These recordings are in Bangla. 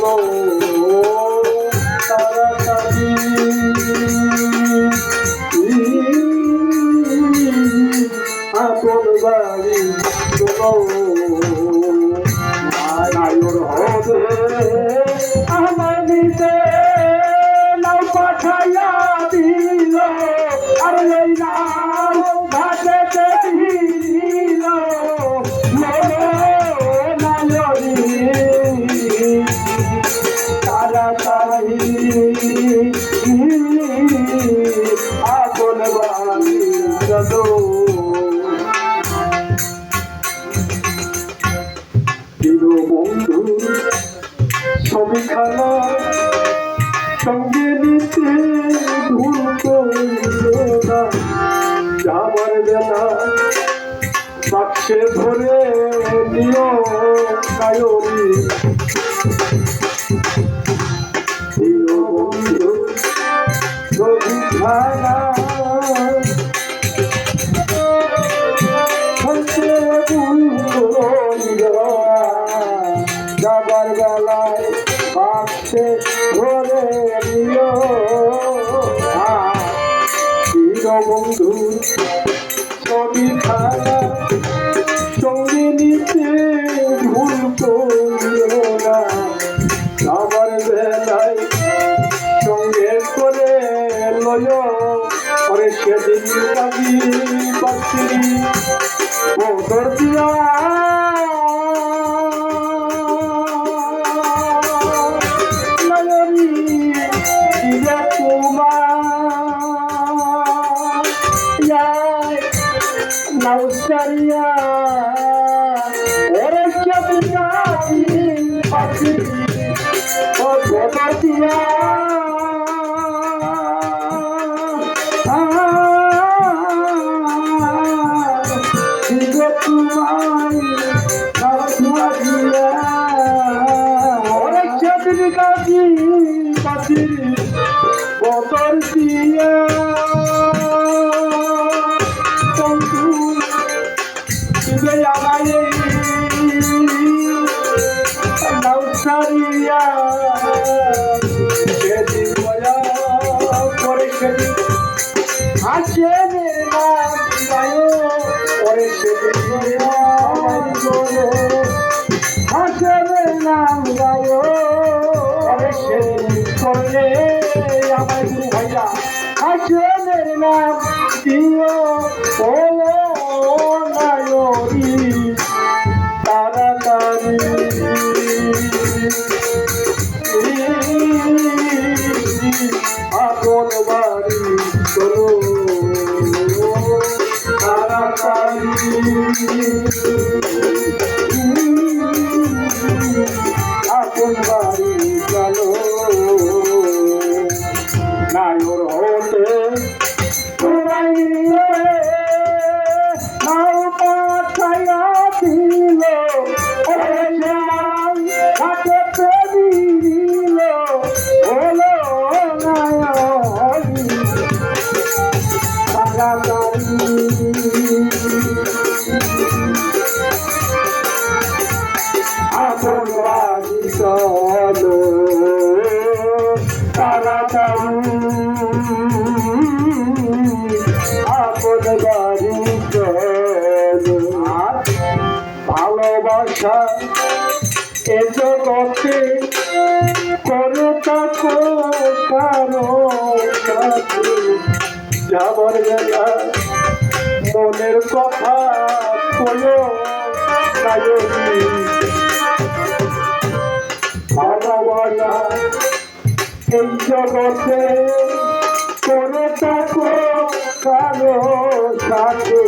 চলো তাড়াতাড়ি আপন বাড়ি চলো নায়র হবে আমার দিতে নাও পাঠাইয়া দিল আর এই নাও ঘাটেতে দিল তাড়াতাড়ি আপন বাড়ি চলো বন্ধু ছবিখানা সঙ্গে নিতে ভুল করিল না যাবার বেলা বাক্সে ধরে নিও নায়রি বন্ধু ছবিখানা যাবার বেলায় বাক্সে ধরে নিও বন্ধু ছবি খানা সঙ্গে নিতে ভুল করিও না যাবার বেলায় সঙ্গে করে লয় পরে সেদিন কাবি পাচ্ছি মোটর দিয়া Nausaria, ora chabikati, pati, o bodatia, digo tumai, nausaria, ora chabikati, pati, bodatia. Nausaria, seদিন বয়া পরে সেদিন আসে নাম গায় পরে সেদিন বয়া আসে নাম গায় পরে সেদিন করলে আমার গুরু ভাইয়া আসে নাম দিও বলো নায়রি তাড়াতাড়ি আপন বাড়ি চলো তাড়াতাড়ি আপন বাড়ি চলো নায়র হতে নাও পাঠাইয়া দিল হাতে দিল হলো নায়রি তাড়াতাড়ি আপন বাড়ি চলো তাড়াতাড়ি আপন বাড়ি চলো ভালোবাসা এ জগতে করো তাকো কারো সাথে যাবার বেলা মনের কথা বলো নায়রি ভালোবাসা এই জগতে করো তাকো কারো সাথে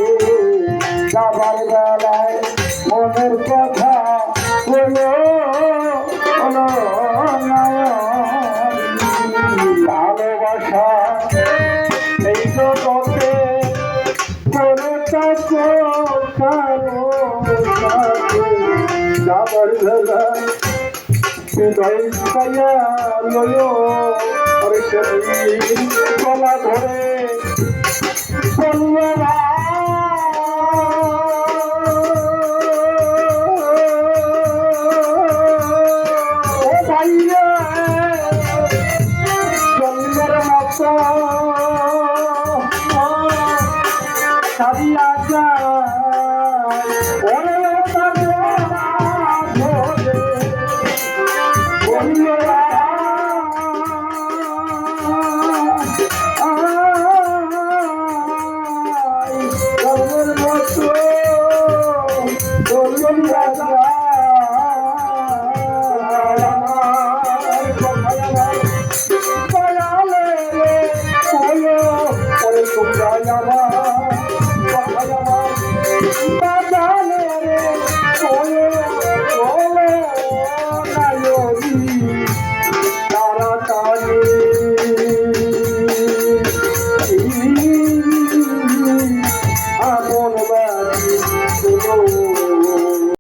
যাবার বেলায় মনের কথা বলো ভালোবাসা এই জগতে করে তাকো কারো সাথে যাবার বেলা হৃদয় পাইয়া লয় গলা ধরে